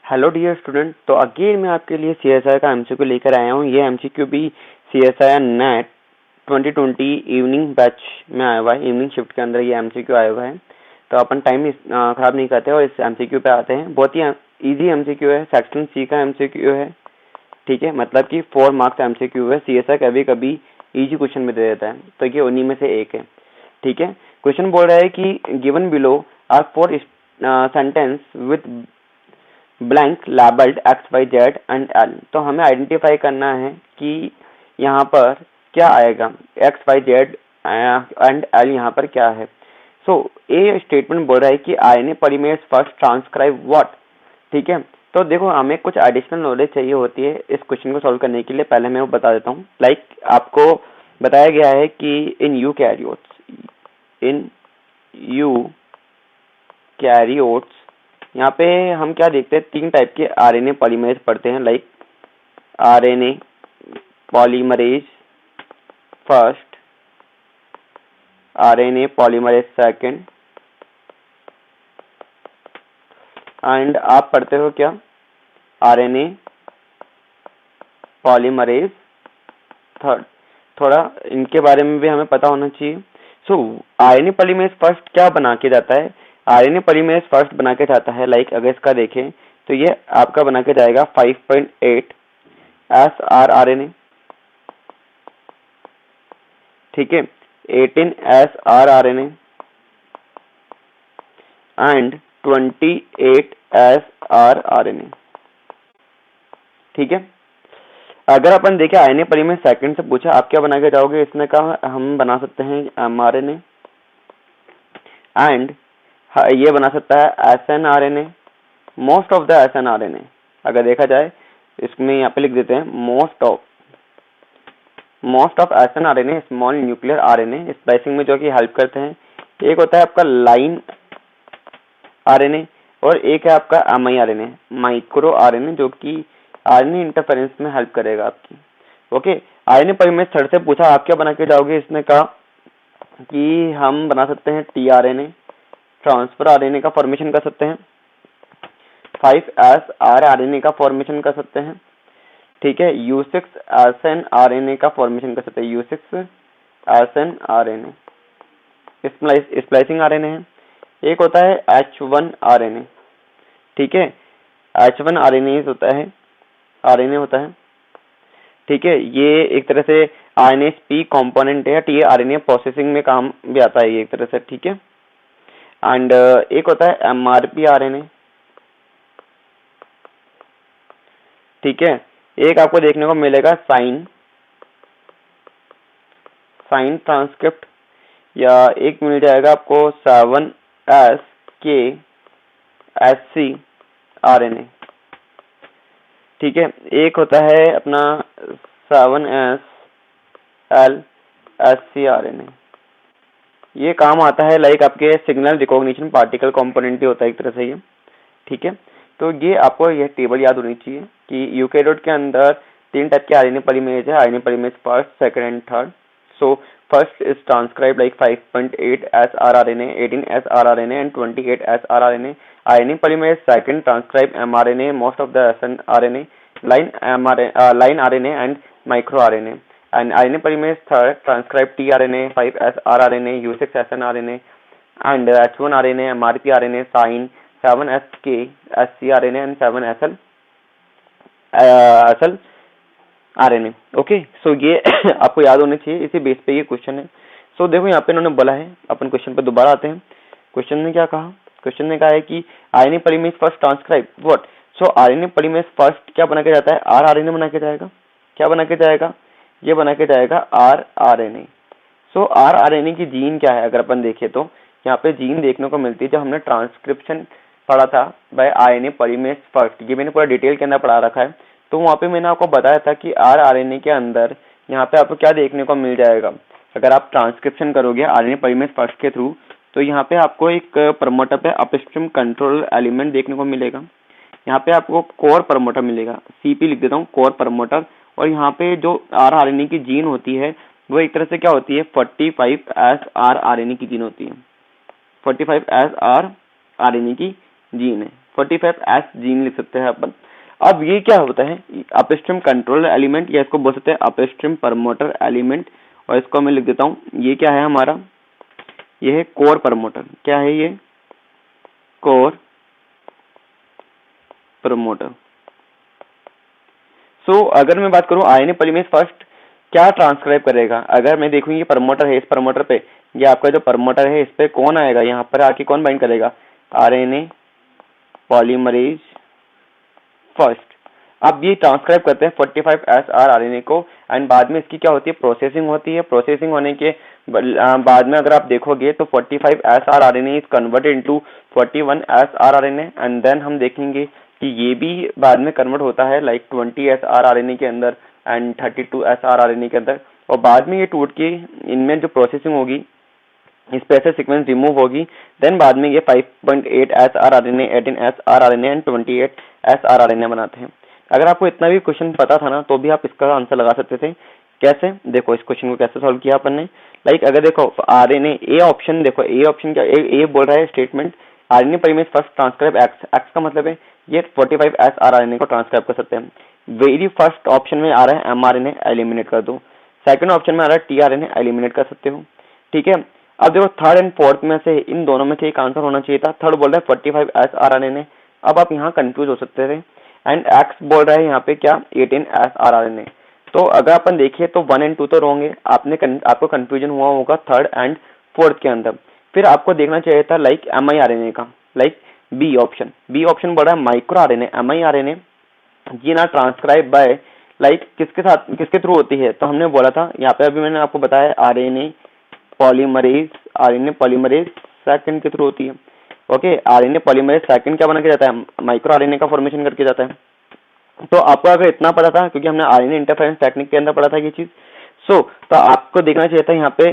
Hello dear student, तो again मैं आपके लिए सीएसआई का एमसीक्यू लेकर आया हूँ। ये एमसीक्यू भी सीएसआई नेट 2020 इवनिंग बैच में आया हुआ है। इवनिंग शिफ्ट के अंदर ये एमसीक्यू आया हुआ है, तो अपन टाइम खराब नहीं करते और इस एमसीक्यू पे आते हैं। बहुत ही इजी एमसीक्यू है, सेक्शन सी का एमसीक्यू है। ठीक है, मतलब कि 4 मार्क्स एमसीक्यू है। सीएसआई कभी कभी इजी क्वेश्चन भी दे देता है, तो ये उन्हीं में से एक है। ठीक है, क्वेश्चन बोल रहा है कि given below are 4 sentence with blank labelled X Y Z and L. तो हमें आइडेंटिफाई करना है कि यहाँ पर क्या आएगा, X Y Z and L यहाँ पर क्या है। सो ए स्टेटमेंट बोल रहा है कि RNA polymerase first transcribe what. ठीक है, तो देखो हमें कुछ एडिशनल नॉलेज चाहिए होती है इस क्वेश्चन को सॉल्व करने के लिए। पहले मैं वो बता देता हूँ। लाइक आपको बताया गया है कि इन यूकैरियोट्स यहाँ पे हम क्या देखते हैं, 3 टाइप के आरएनए पॉलीमरेज पढ़ते हैं। Like RNA polymerase first, RNA polymerase second and आप पढ़ते हो क्या, आरएनए पॉलीमरेज थर्ड। थोड़ा इनके बारे में भी हमें पता होना चाहिए। सो आरएनए पॉलीमरेज फर्स्ट क्या बना के जाता है, आरएनए पॉलीमरेज फर्स्ट बना के जाता है। लाइक अगर इसका देखें तो ये आपका बना के जाएगा 5.8 SR आरएनए। ठीक है, 18 SR RNA and 28 SR RNA. ठीक है, अगर अपन देखें आरएनए पॉलीमरेज सेकंड से पूछा आप क्या बना के जाओगे, इसने कहा हम बना सकते हैं mRNA एंड ये बना सकता है SNRNA, most of the SNRNA। अगर देखा जाए इसमें यहाँ पे लिख देते हैं most of SNRNA small nuclear RNA splicing में जो कि हेल्प करते हैं। एक होता है आपका लाइन आरएनए और एक है आपका mRNA माइक्रो आरएनए जो कि आरएनए इंटरफेरेंस में हेल्प करेगा आपकी। ओके, आरएनए पॉलीमरेज थर्ड से पूछा आप क्या बना के जाओगे, इसने कहा कि हम बना सकते हैं टीआरएनए, ट्रांसफर आरएनए का फॉर्मेशन कर सकते हैं, 5SR आरएनए का फॉर्मेशन कर सकते हैं। ठीक है, U6SN आरएनए का फॉर्मेशन कर सकते हैं, U6SN आरएनए स्प्लाइसिंग आरएनए है। एक होता है H1 आरएनए। ठीक है, H1 आरएनए होता है, आरएनए होता है। ठीक है, ये एक तरह से आरएनएस-पी कंपोनेंट है, टीआरएनए प्रोसेसिंग में काम भी आता है ये एक तरह से। ठीक है, एंड एक होता है एमआरपी आरएनए। ठीक है, एक आपको देखने को मिलेगा साइन ट्रांसक्रिप्ट, या एक मिल जाएगा आपको 7SKSC आरएनए। ठीक है, एक होता है अपना 7SLSC आरएनए। ये काम आता है लाइक आपके सिग्नल रिकॉग्निशन पार्टिकल कंपोनेंट भी होता है एक तरह से ये। ठीक है, तो ये आपको यह टेबल याद होनी चाहिए कि यूकैरियोट के अंदर 3 टाइप के आरएनए पॉलीमरेज है, RNA polymerase first, second and third. So first is transcribe like 5.8 SR RNA, 18 SR RNA and 28 SR RNA. RNA polymerase second transcribe mRNA, most of the RNA, line RNA and microRNA. And RNA polymerase third transcribe tRNA, 5 SR RNA, U6 snRNA and H1 RNA, mRNP RNA, sign 7 SK, SC RNA and 7 SL RNA। Okay, सो ये आपको याद होने चाहिए, इसी base पे ये question है। सो देखो यहाँ पे इन्होंने बोला है, अपन क्वेश्चन पे दोबारा आते हैं। क्वेश्चन ने क्या कहा, क्वेश्चन ने कहा है कि RNA polymerase first transcribe what. So RNA polymerase first क्या बना के जाता है, आर आरएनए बना के जाएगा। क्या बना के जाएगा, ये बना के जाएगा are RNA. So are RNA की जीन क्या है, अगर अपन देखें तो यहाँ पे जीन देखने को मिलती है जब हमने ट्रांसक्रिप्शन पढ़ा था बाय आरएनए पॉलीमरेज फर्स्ट। ये मैंने पूरा डिटेल के अंदर पढ़ा रखा है, तो वहाँ पे मैंने आपको बताया था कि आर आरएनए के अंदर यहाँ पे आपको क्या देखने को मिल जाएगा। अगर आप ट्रांसक्रिप्शन करोगे आरएनए पॉलीमरेज फर्स्ट के थ्रू, तो यहाँ पे आपको एक प्रमोटर पे अपस्ट्रीम कंट्रोल एलिमेंट देखने को मिलेगा। यहाँ पे आपको कोर प्रमोटर मिलेगा, सीपी लिख देता हूँ, कोर प्रमोटर। और यहाँ पे जो आर आरएनए की जीन होती है वो एक तरह से क्या होती है, 45SR आरएनए की जीन होती है। 45SR आरएनए की जीन है, 45 एस जीन लिख सकते हैं अपन। अब ये क्या होता है, अपस्ट्रीम कंट्रोलर एलिमेंट, या इसको बोल सकते हैं अपस्ट्रीम प्रमोटर एलिमेंट, और इसको मैं लिख देता हूँ, ये क्या है हमारा, ये है कोर प्रमोटर। क्या है ये, कोर प्रमोटर। सो अगर मैं बात करूं आरएनए पॉलीमरेज फर्स्ट क्या ट्रांसक्राइब करेगा, अगर मैं देखूं ये प्रमोटर है, इस प्रमोटर पे, ये आपका जो प्रमोटर है इस पे कौन आएगा, यहाँ पर आके कौन बाइंड करेगा, आरएनए पॉलीमरेज फर्स्ट। अब ये ट्रांसक्राइब करते हैं 45SR आरएनए को, एंड बाद में इसकी क्या होती है, प्रोसेसिंग होती है। प्रोसेसिंग होने के बाद में अगर आप देखोगे तो 45SR RNA is converted into 41SR RNA, and then हम देखेंगे कि ये भी बाद में कन्वर्ट होता है लाइक 20SR आरएनए के अंदर एंड 32SR आरएनए के अंदर, और बाद में ये टूट के इनमें जो प्रोसेसिंग होगी इस पे ऐसे सीक्वेंस रिमूव होगी, देन बाद में ये 5.8SR RNA, 18SR RNA and 28SR RNA बनाते हैं। अगर आपको इतना भी क्वेश्चन पता था ना तो भी आप इसका आंसर लगा सकते थे। कैसे, देखो इस क्वेश्चन को कैसे सॉल्व किया अपन ने, लाइक अगर देखो आरएनए ए ऑप्शन, देखो ए ऑप्शन क्या, ए बोल रहा है statement RNA polymerase first transcribe x का मतलब है ये 45SR आरएनए को ट्रांसक्राइब कर सकते हैं। वेरी फर्स्ट ऑप्शन में आ रहा है एमआरएनए, एलिमिनेट कर दो। सेकंड ऑप्शन में आ रहा है टीआरएनए, एलिमिनेट कर सकते हो, ठीक है। अब देखो थर्ड एंड फोर्थ में से इन दोनों में से एक आंसर होना चाहिए था। थर्ड बोल रहा है 45SR आरएनए, अब आप यहाँ कंफ्यूज हो सकते थे, एंड एक्स बोल रहा है यहाँ पे क्या, 18SR आरएनए। तो अगर अपन देखिए तो 1 एंड 2 तो रॉन्ग है, आपको कंफ्यूजन हुआ होगा थर्ड एंड फोर्थ के अंदर। फिर आपको देखना चाहिए था लाइक mRNA का, लाइक बी ऑप्शन बोल रहा है माइक्रो आरएनए, mRNA जी ना ट्रांसक्राइब बाय लाइक किसके साथ, किसके थ्रू होती है, तो हमने बोला था यहाँ पे, अभी मैंने आपको बताया आरएनए पॉलीमरेज सेकंड के थ्रू होती है। ओके, आरएनए पॉलीमरेज सेकंड क्या बना के जाता है, माइक्रो आरएनए का फॉर्मेशन करके जाता है। तो आपको अगर इतना पता था, क्योंकि हमने आरएनए इंटरफेरेंस टेक्निक के अंदर पढ़ा था ये चीज, तो आपको देखना चाहिए था यहाँ पे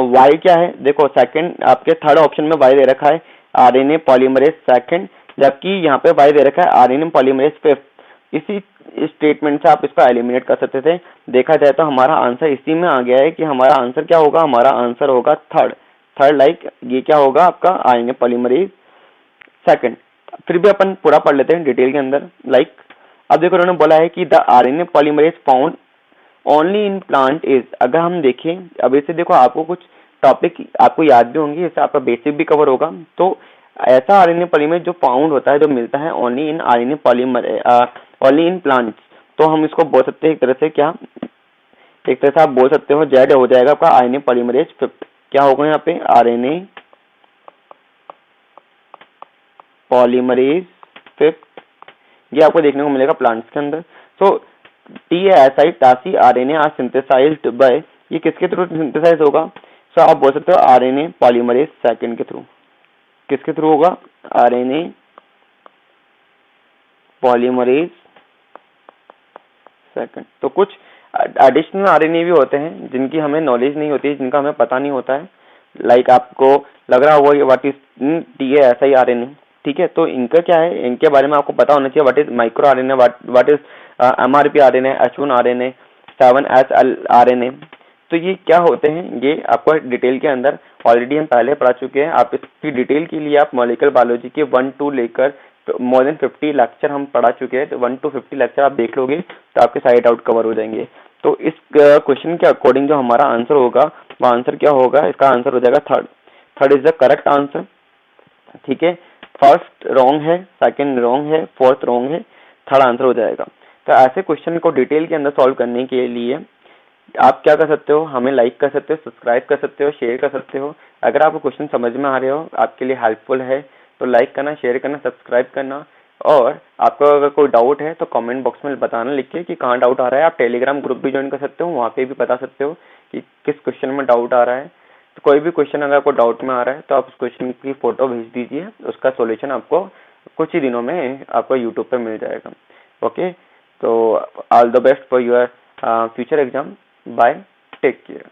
वाई क्या है। देखो सेकंड आपके थर्ड ऑप्शन में वाई दे रखा है आरएनए पॉलीमरेज सेकंड, जबकि यहाँ पे वाई दे रखा है आरएनए पॉलीमरेज फिफ्थ। इसी स्टेटमेंट से आप इसको एलिमिनेट कर सकते थे। देखा जाए तो हमारा आंसर इसी में आ गया है कि हमारा आंसर क्या होगा, हमारा आंसर होगा थर्ड लाइक ये क्या होगा आपका आरएनए पॉलीमरेज सेकंड। फिर भी अपन पूरा पढ़ लेते हैं डिटेल के अंदर। लाइक अब देखो उन्होंने बोला है कि the RNA polymerase found only in plant is, अगर हम देखें अब इसे देखो आपको कुछ टॉपिक आपको याद भी होंगे, इससे आपका बेसिक भी कवर होगा। तो ऐसा आरएनए पॉलीमरेज जो फाउंड होता है, जो मिलता है only in RNA polymerase, only in plants, तो हम इसको बोल सकते हैं एक तरह से क्या, एक तरह से आप बोल सकते हो जेड हो जाएगा आपका आरएनए पॉलीमरेज फिफ्थ। क्या होगा यहाँ पे आरएनए पॉलीमरेज फिफ्थ, ये आपको देखने को मिलेगा प्लांट्स के अंदर। सो टीएसआई टासी आरएनए आर सिंथेसाइज्ड बाय, ये किसके थ्रू सिंथेसाइज होगा, सो आप बोल सकते हो आरएनए पॉलीमरेज सेकंड के थ्रू। किसके थ्रू होगा, आरएनए पॉलीमरेज सेकंड। तो कुछ एडिशनल आरएनए भी होते हैं जिनकी हमें नॉलेज नहीं होती है, जिनका हमें पता नहीं होता है। लाइक आपको लग रहा होगा व्हाट इज टीएसआई आरएनए, ठीक है। तो इनका क्या है, इनके बारे में आपको पता होना चाहिए what is micro RNA, what is MRP RNA, H1 RNA, 7S RNA. तो ये क्या होते हैं, ये आपको डिटेल के अंदर ऑलरेडी हम पहले पढ़ा चुके हैं। आप इसकी डिटेल के लिए आप मॉलिक्यूलर बायोलॉजी के 1 to लेकर मोर देन 50 लेक्चर हम पढ़ा चुके हैं। तो 1 to 50 लेक्चर आप देख लोगे तो आपके सारे डाउट कवर हो जाएंगे। तो इस क्वेश्चन के अकॉर्डिंग जो हमारा आंसर होगा वो आंसर क्या होगा, इसका आंसर हो जाएगा third is the correct answer, ठीक है। फर्स्ट रॉन्ग है, सेकंड रॉन्ग है, फोर्थ रॉन्ग है, थर्ड आंसर हो जाएगा। तो ऐसे क्वेश्चन को डिटेल के अंदर सॉल्व करने के लिए आप क्या कर सकते हो, हमें लाइक कर सकते हो, सब्सक्राइब कर सकते हो, शेयर कर सकते हो। अगर आपको क्वेश्चन समझ में आ रहे हो, आपके लिए हेल्पफुल है, तो लाइक करना, शेयर करना, सब्सक्राइब करना। और आपको अगर कोई डाउट है तो कमेंट बॉक्स में बताना लिख के कि कहाँ डाउट आ रहा है। आप टेलीग्राम ग्रुप भी ज्वाइन कर सकते हो, वहाँ पे भी बता सकते हो कि किस क्वेश्चन में डाउट आ रहा है। तो कोई भी क्वेश्चन अगर आपको डाउट में आ रहा है तो आप उस क्वेश्चन की फोटो भेज दीजिए, उसका सॉल्यूशन आपको कुछ ही दिनों में आपको यूट्यूब पे मिल जाएगा। ओके, तो all the best for your future exam. Bye, take care.